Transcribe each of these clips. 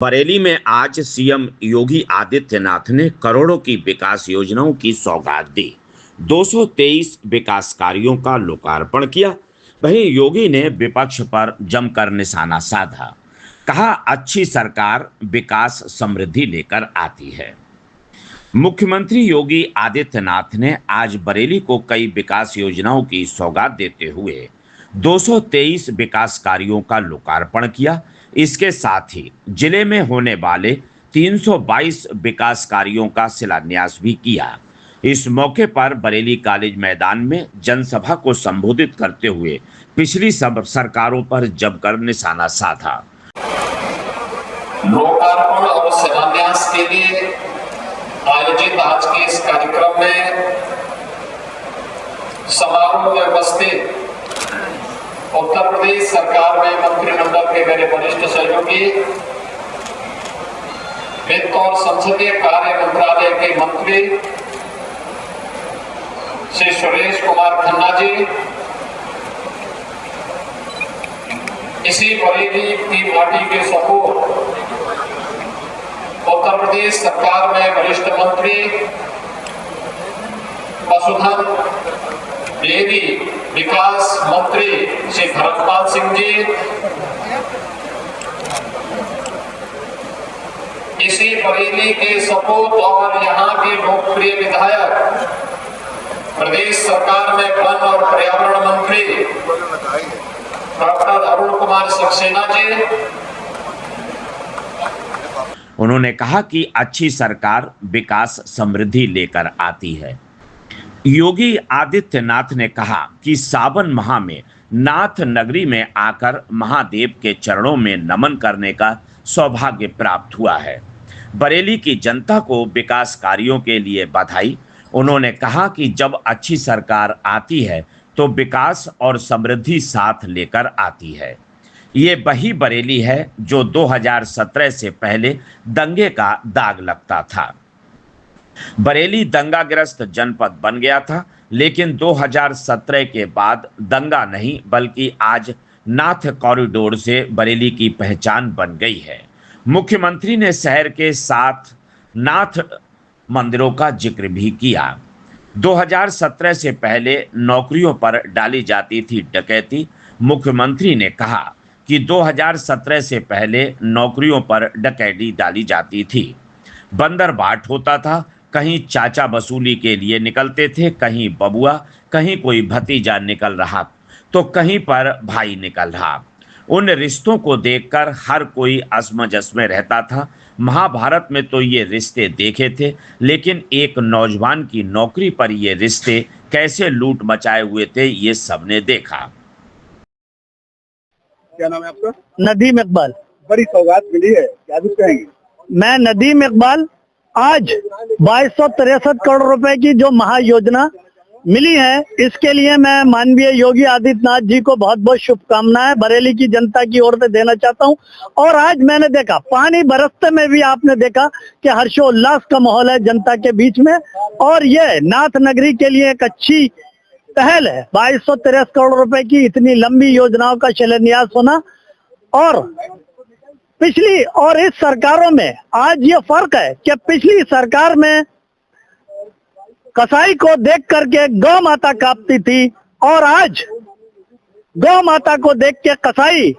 बरेली में आज सीएम योगी आदित्यनाथ ने करोड़ों की विकास योजनाओं की सौगात दी। 223 विकास कार्यों का लोकार्पण किया। वहीं योगी ने विपक्ष पर जमकर निशाना साधा। कहा, अच्छी सरकार विकास समृद्धि लेकर आती है। मुख्यमंत्री योगी आदित्यनाथ ने आज बरेली को कई विकास योजनाओं की सौगात देते हुए 223 विकास कार्यों का लोकार्पण किया। इसके साथ ही जिले में होने वाले 322 विकास कार्यों का शिलान्यास भी किया। इस मौके पर बरेली कॉलेज मैदान में जनसभा को संबोधित करते हुए पिछली सब सरकारों पर जमकर निशाना साधा। लोकार्पण और शिलान्यास के लिए आयोजित आज के इस कार्यक्रम में समारोह में उपस्थित उत्तर प्रदेश सरकार में मंत्रिमंडल के मेरे वरिष्ठ सहयोगी, वित्त और संसदीय कार्य मंत्रालय के मंत्री श्री सुरेश कुमार खन्ना जी, इसी बरेली की माटी के सपूत उत्तर प्रदेश सरकार में वरिष्ठ मंत्री पशुधन डेयरी विकास मंत्री श्री भरतपाल सिंह जी, इसी बरेली के सपूत और यहाँ के लोकप्रिय विधायक प्रदेश सरकार में वन और पर्यावरण मंत्री डॉक्टर अरुण कुमार सक्सेना जी। उन्होंने कहा कि अच्छी सरकार विकास समृद्धि लेकर आती है। योगी आदित्यनाथ ने कहा कि सावन माह में नाथ नगरी में आकर महादेव के चरणों में नमन करने का सौभाग्य प्राप्त हुआ है। बरेली की जनता को विकास कार्यों के लिए बधाई। उन्होंने कहा कि जब अच्छी सरकार आती है तो विकास और समृद्धि साथ लेकर आती है। ये वही बरेली है जो 2017 से पहले दंगे का दाग लगता था। बरेली दंगाग्रस्त जनपद बन गया था, लेकिन 2017 के बाद दंगा नहीं बल्कि आज नाथ कॉरिडोर से बरेली की पहचान बन गई है। मुख्यमंत्री ने शहर के 7 नाथ मंदिरों का जिक्र भी किया। 2017 से पहले नौकरियों पर डाली जाती थी डकैती। मुख्यमंत्री ने कहा कि 2017 से पहले नौकरियों पर डकैती डाली जाती थी। बंदरबाट होता था, कहीं चाचा वसूली के लिए निकलते थे, कहीं बबुआ, कहीं कोई भतीजा निकल रहा तो कहीं पर भाई निकल रहा। उन रिश्तों को देखकर हर कोई असमंजस में रहता था। महाभारत में तो ये रिश्ते देखे थे, लेकिन एक नौजवान की नौकरी पर ये रिश्ते कैसे लूट मचाए हुए थे ये सबने देखा। क्या नाम है आपका? नदीम इकबाल। बड़ी सौगात मिली है, क्या कुछ कहेंगे? मैं नदीम इकबाल। आज 2263 करोड़ रुपए की जो महायोजना मिली है, इसके लिए मैं माननीय योगी आदित्यनाथ जी को बहुत बहुत शुभकामनाएं बरेली की जनता की ओर से देना चाहता हूं। और आज मैंने देखा पानी बरसते में भी आपने देखा कि हर्षोल्लास का माहौल है जनता के बीच में, और ये नाथ नगरी के लिए एक अच्छी पहल है। 2263 करोड़ रुपए की इतनी लंबी योजनाओं का शिलान्यास होना, और पिछली और इस सरकारों में आज ये फर्क है कि पिछली सरकार में कसाई को देख करके गौ माता कांपती थी, और आज गौ माता को देख के कसाई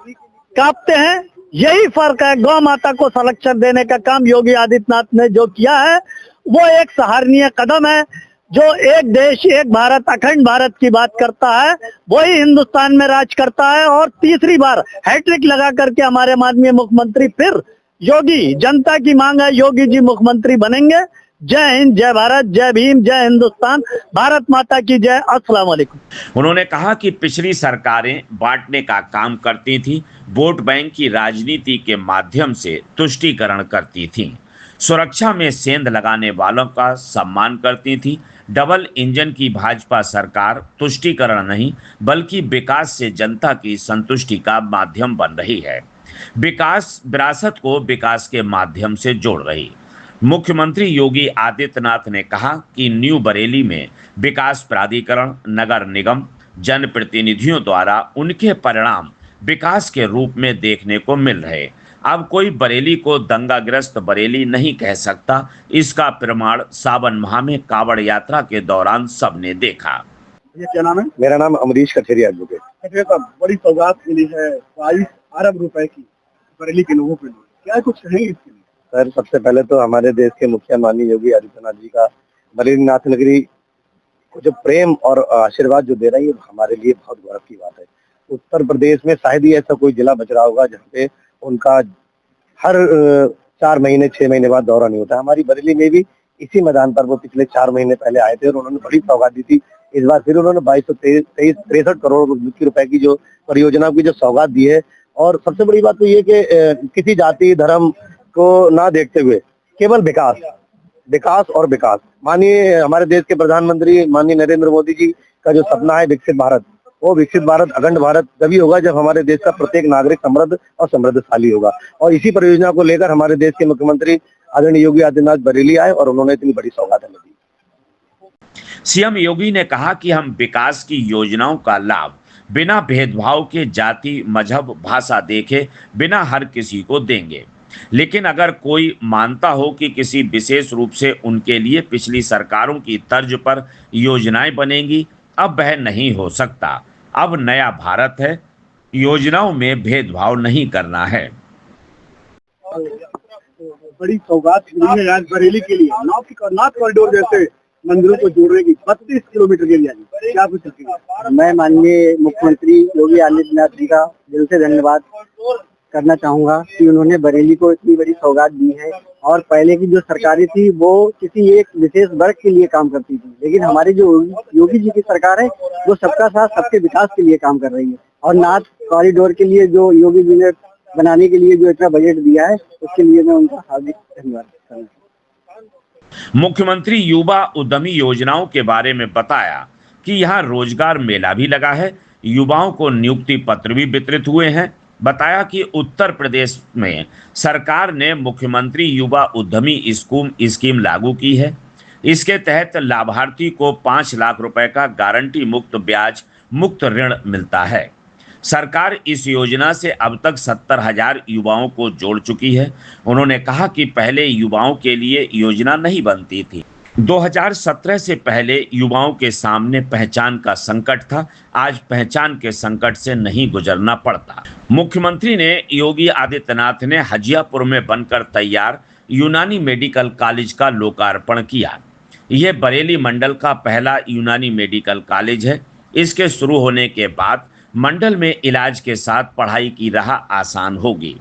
कांपते हैं। यही फर्क है। गौ माता को संरक्षण देने का काम योगी आदित्यनाथ ने जो किया है वो एक सराहनीय कदम है। जो एक देश एक भारत अखंड भारत की बात करता है वही हिंदुस्तान में राज करता है, और तीसरी बार हैट्रिक लगा करके हमारे माननीय मुख्यमंत्री फिर योगी, जनता की मांग है योगी जी मुख्यमंत्री बनेंगे। जय हिंद, जय भारत, जय भीम, जय हिंदुस्तान, भारत माता की जय। अस्सलाम वालेकुम। उन्होंने कहा कि पिछली सरकारें बांटने का काम करती थी, वोट बैंक की राजनीति के माध्यम से तुष्टीकरण करती थी, सुरक्षा में सेंध लगाने वालों का सम्मान करती थी। डबल इंजन की भाजपा सरकार तुष्टीकरण नहीं बल्कि विकास से जनता की संतुष्टि का माध्यम बन रही है। विकास विरासत को विकास के माध्यम से जोड़ रही। मुख्यमंत्री योगी आदित्यनाथ ने कहा कि न्यू बरेली में विकास प्राधिकरण, नगर निगम, जनप्रतिनिधियों द्वारा उनके परिणाम विकास के रूप में देखने को मिल रहे। अब कोई बरेली को दंगाग्रस्त बरेली नहीं कह सकता। इसका प्रमाण सावन माह में कावड़ यात्रा के दौरान सबने देखा। ये क्या नाम है? मेरा नाम अमरीश कठेरिया एडवोकेट। कठेरिया साहब, बड़ी सौगात मिली है 22 अरब रुपए की बरेली के लोगों के लिए, क्या कुछ कहेंगे इसके लिए? सर, सबसे पहले तो हमारे देश के मुखिया माननीय योगी आदित्यनाथ जी का बरेली नाथ नगरी को जो प्रेम और आशीर्वाद जो दे रही है, हमारे लिए बहुत गौरव की बात है। उत्तर प्रदेश में शायद ही ऐसा कोई जिला बच रहा होगा जहाँ पे उनका हर 4 महीने 6 महीने बाद दौरा नहीं होता। हमारी बरेली में भी इसी मैदान पर वो पिछले 4 महीने पहले आए थे और उन्होंने बड़ी सौगात दी थी। इस बार फिर उन्होंने 63 करोड़ रुपए की जो परियोजना की जो सौगात दी है। और सबसे बड़ी बात तो ये कि किसी जाति धर्म को ना देखते हुए केवल विकास और विकास। माननीय हमारे देश के प्रधानमंत्री माननीय नरेंद्र मोदी जी का जो सपना है विकसित भारत, वो विकसित भारत अखंड भारत तभी होगा जब हमारे देश का प्रत्येक नागरिक समृद्ध और समृद्धशाली होगा। और इसी परियोजना को लेकर हमारे देश के मुख्यमंत्री आदरणीय योगी आदित्यनाथ बरेली आए और उन्होंने इतनी बड़ी सौगात हमें दी। सीएम योगी ने कहा कि हम विकास की योजनाओं का लाभ बिना भेदभाव के जाति मजहब भाषा देखे बिना हर किसी को देंगे। लेकिन अगर कोई मानता हो कि किसी विशेष रूप से उनके लिए पिछली सरकारों की तर्ज पर योजनाएं बनेंगी, अब वह नहीं हो सकता। अब नया भारत है, योजनाओं में भेदभाव नहीं करना है। बड़ी सौगात मिली है आज बरेली के लिए, नाथ कॉरिडोर जैसे मंदिरों को जोड़ने की 32 किलोमीटर के लिए। क्या कुछ कहेंगे? मैं माननीय मुख्यमंत्री योगी आदित्यनाथ जी का दिल से धन्यवाद करना चाहूंगा कि उन्होंने बरेली को इतनी बड़ी सौगात दी है। और पहले की जो सरकारें थी वो किसी एक विशेष वर्ग के लिए काम करती थी, लेकिन हमारी जो योगी जी की सरकार है वो सबका साथ सबके विकास के लिए काम कर रही है। और नाथ कॉरिडोर के लिए जो योगी जी ने बनाने के लिए जो इतना बजट दिया है, उसके लिए मैं उनका हार्दिक धन्यवाद करना चाहूँगा। मुख्यमंत्री युवा उद्यमी योजनाओं के बारे में बताया कि यहाँ रोजगार मेला भी लगा है, युवाओं को नियुक्ति पत्र भी वितरित हुए हैं। बताया कि उत्तर प्रदेश में सरकार ने मुख्यमंत्री युवा उद्यमी स्कीम लागू की है। इसके तहत लाभार्थी को 5 लाख रुपए का गारंटी मुक्त ब्याज मुक्त ऋण मिलता है। सरकार इस योजना से अब तक 70,000 युवाओं को जोड़ चुकी है। उन्होंने कहा कि पहले युवाओं के लिए योजना नहीं बनती थी। 2017 से पहले युवाओं के सामने पहचान का संकट था, आज पहचान के संकट से नहीं गुजरना पड़ता। मुख्यमंत्री ने योगी आदित्यनाथ ने हजियापुर में बनकर तैयार यूनानी मेडिकल कॉलेज का लोकार्पण किया। यह बरेली मंडल का पहला यूनानी मेडिकल कॉलेज है। इसके शुरू होने के बाद मंडल में इलाज के साथ पढ़ाई की राह आसान होगी।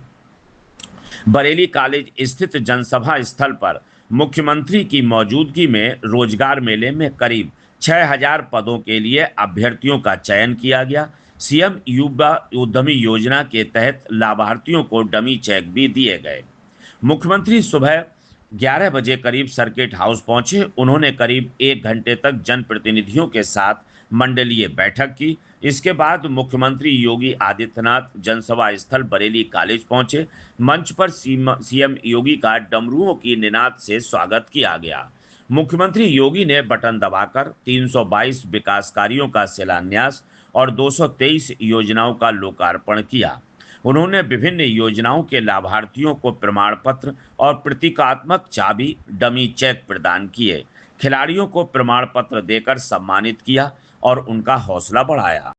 बरेली कॉलेज स्थित जनसभा स्थल पर मुख्यमंत्री की मौजूदगी में रोजगार मेले में करीब 6,000 पदों के लिए अभ्यर्थियों का चयन किया गया। सीएम युवा उद्यमी योजना के तहत लाभार्थियों को डमी चेक भी दिए गए। मुख्यमंत्री सुबह 11 बजे करीब सर्किट हाउस पहुंचे। उन्होंने करीब 1 घंटे तक जनप्रतिनिधियों के साथ मंडलीय बैठक की। इसके बाद मुख्यमंत्री योगी आदित्यनाथ जनसभा स्थल बरेली कॉलेज पहुंचे। मंच पर सीएम योगी का डमरुओं की निनाद से स्वागत किया गया। मुख्यमंत्री योगी ने बटन दबाकर 322 विकास कार्यों का शिलान्यास और 223 योजनाओं का लोकार्पण किया। उन्होंने विभिन्न योजनाओं के लाभार्थियों को प्रमाण पत्र और प्रतीकात्मक चाबी डमी चेक प्रदान किए। खिलाड़ियों को प्रमाण पत्र देकर सम्मानित किया और उनका हौसला बढ़ाया।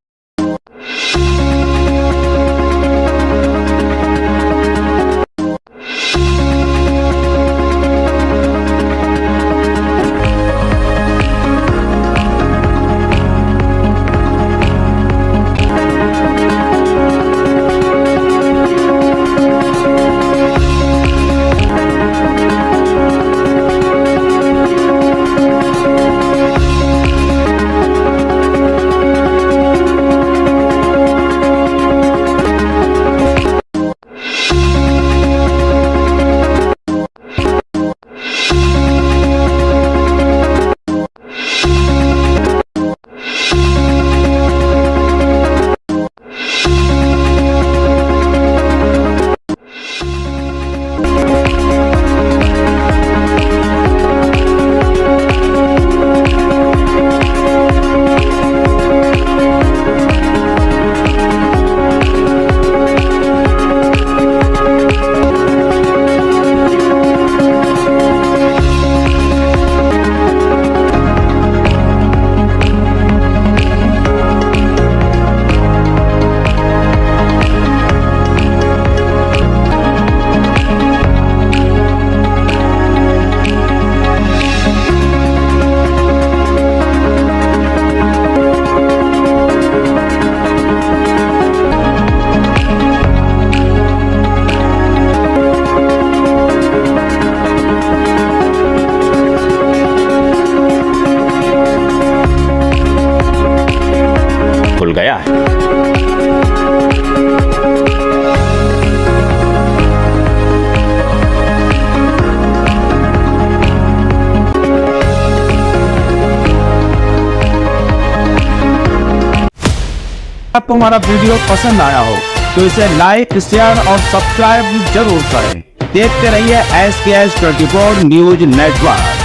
आपको हमारा वीडियो पसंद आया हो तो इसे लाइक, शेयर और सब्सक्राइब जरूर करें। देखते रहिए SKS 24 न्यूज नेटवर्क।